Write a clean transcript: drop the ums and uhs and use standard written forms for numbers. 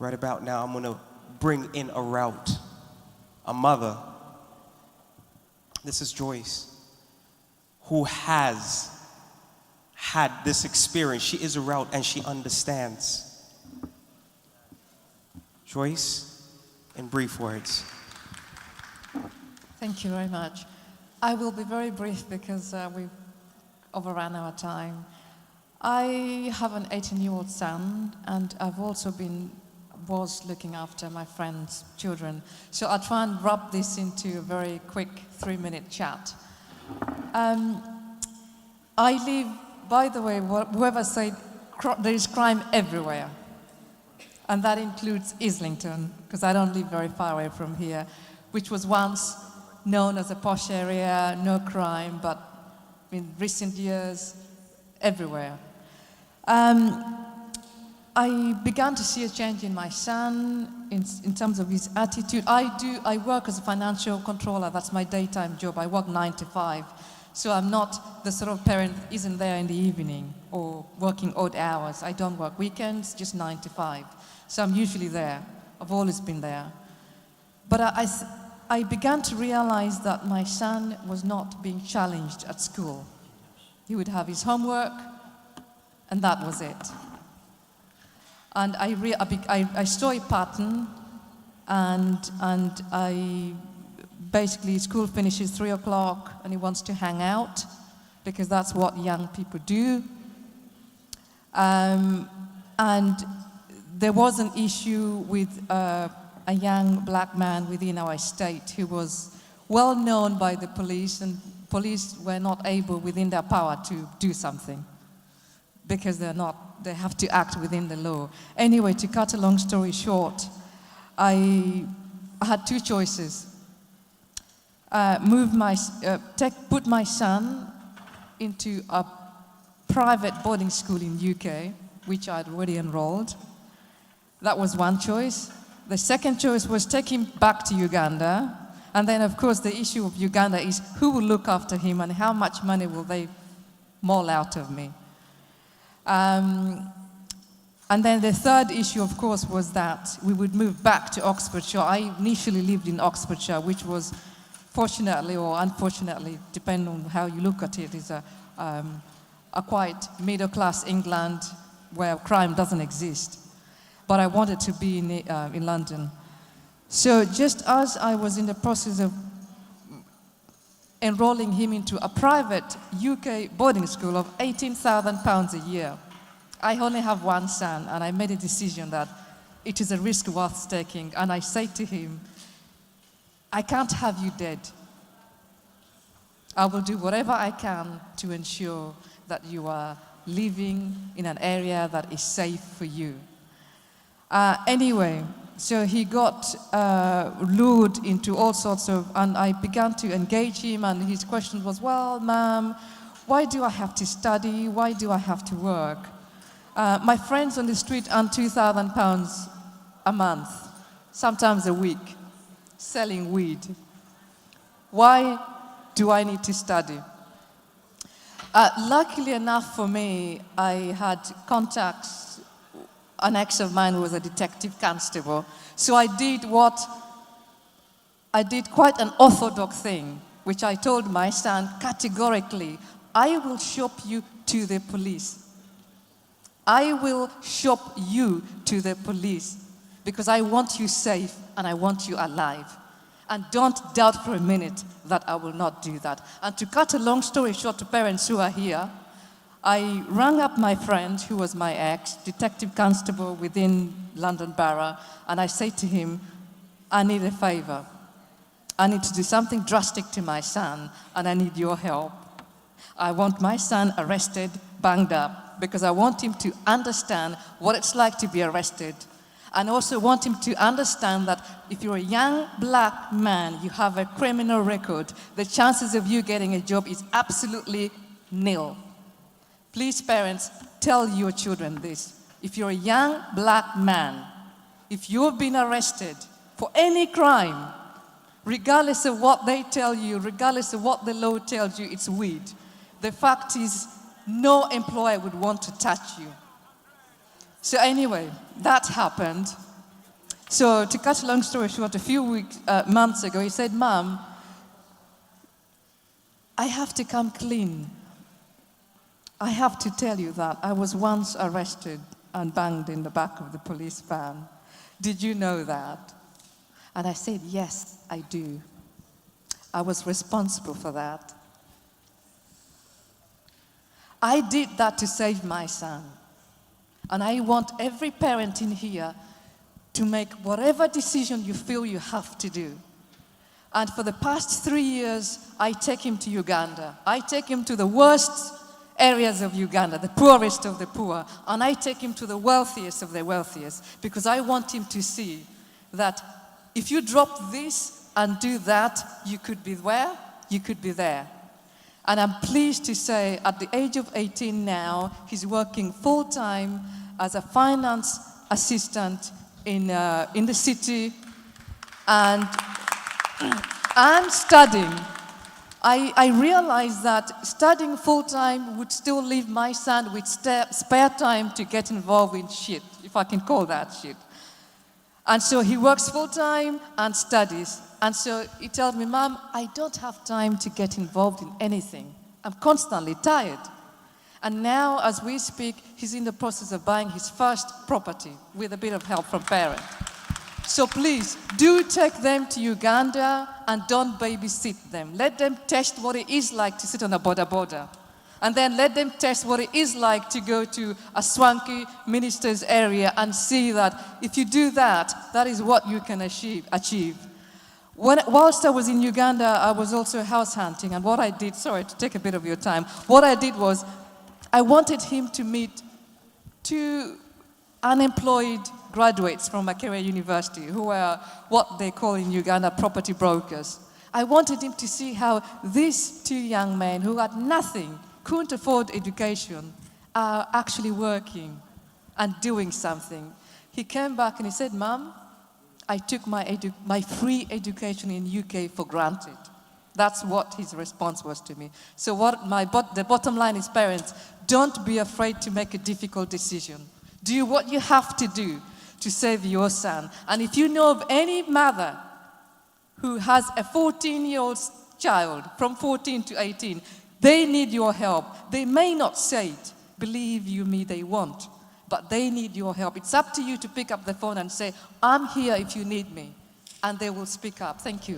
Right about now, I'm going to bring in a route, a mother. This is Joyce, who has had this experience. She is a route and she understands. Joyce, in brief words. Thank you very much. I will be very brief because we've overrun our time. I have an 18-year-old son, and I've also was looking after my friend's children. So I'll try and wrap this into a very quick 3-minute chat. I live, by the way, whoever said there is crime everywhere. And that includes Islington, because I don't live very far away from here, which was once known as a posh area, no crime, but in recent years, everywhere. I began to see a change in my son in terms of his attitude. I work as a financial controller. That's my daytime job. I work 9 to 5. So I'm not the sort of parent that isn't there in the evening or working odd hours. I don't work weekends, just 9 to 5. So I'm usually there. I've always been there. But I began to realize that my son was not being challenged at school. He would have his homework, and that was it. And I saw a pattern, and I basically, school finishes 3 o'clock, and he wants to hang out, because that's what young people do. And there was an issue with a young black man within our estate who was well known by the police, and police were not able within their power to do something because they have to act within the law. Anyway, to cut a long story short, I had 2 choices. Put my son into a private boarding school in UK, which I'd already enrolled. That was one choice. The second choice was take him back to Uganda. And then, of course, the issue of Uganda is who will look after him and how much money will they maul out of me. And then the third issue, of course, was that we would move back to Oxfordshire. I initially lived in Oxfordshire, which was, fortunately or unfortunately, depending on how you look at it, is a quite middle-class England where crime doesn't exist. But I wanted to be in London. So just as I was in the process of enrolling him into a private UK boarding school of £18,000 a year, I only have one son, and I made a decision that it is a risk worth taking. And I say to him, I can't have you dead. I will do whatever I can to ensure that you are living in an area that is safe for you. Anyway, so he got lured into all sorts of, and I began to engage him, and his question was, well, ma'am, why do I have to study? Why do I have to work? My friends on the street earn £2,000 a month, sometimes a week, selling weed. Why do I need to study? Luckily enough for me, I had contacts. An ex of mine was a detective constable. So I did quite an orthodox thing, which I told my son categorically, I will shop you to the police. I will shop you to the police because I want you safe and I want you alive. And don't doubt for a minute that I will not do that. And to cut a long story short to parents who are here, I rang up my friend, who was my ex, detective constable within London Borough, and I said to him, I need a favor. I need to do something drastic to my son, and I need your help. I want my son arrested, banged up, because I want him to understand what it's like to be arrested. And also want him to understand that if you're a young black man, you have a criminal record, the chances of you getting a job is absolutely nil. Please, parents, tell your children this. If you're a young black man, if you've been arrested for any crime, regardless of what they tell you, regardless of what the law tells you, it's weed. The fact is, no employer would want to touch you. So anyway, that happened. So to cut a long story short, a few months ago, he said, "Mom, I have to come clean. I have to tell you that I was once arrested and banged in the back of the police van. Did you know that?" And I said, "Yes, I do. I was responsible for that. I did that to save my son. And I want every parent in here to make whatever decision you feel you have to do." And for the past 3 years, I take him to Uganda. I take him to the worst areas of Uganda, the poorest of the poor, and I take him to the wealthiest of the wealthiest, because I want him to see that if you drop this and do that, you could be where? You could be there. And I'm pleased to say, at the age of 18 now, he's working full-time as a finance assistant in the city, and studying. I realized that studying full-time would still leave my son with spare time to get involved in shit, if I can call that shit. And so he works full-time and studies. And so he tells me, "Mom, I don't have time to get involved in anything. I'm constantly tired." And now, as we speak, he's in the process of buying his first property with a bit of help from parents. So please, do take them to Uganda and don't babysit them. Let them test what it is like to sit on a border. And then let them test what it is like to go to a swanky minister's area and see that if you do that, that is what you can achieve. Whilst I was in Uganda, I was also house hunting. And what I did, sorry to take a bit of your time, what I did was I wanted him to meet 2 unemployed graduates from Makerere University who were what they call in Uganda property brokers. I wanted him to see how these 2 young men who had nothing, couldn't afford education, are actually working and doing something. He came back and he said, "Mom, I took my free education in UK for granted." That's what his response was to me. So the bottom line is, parents, don't be afraid to make a difficult decision. Do what you have to do to save your son. And if you know of any mother who has a 14-year-old child from 14 to 18, they need your help. They may not say it, believe you me, they won't. But they need your help. It's up to you to pick up the phone and say, "I'm here if you need me." And they will speak up. Thank you.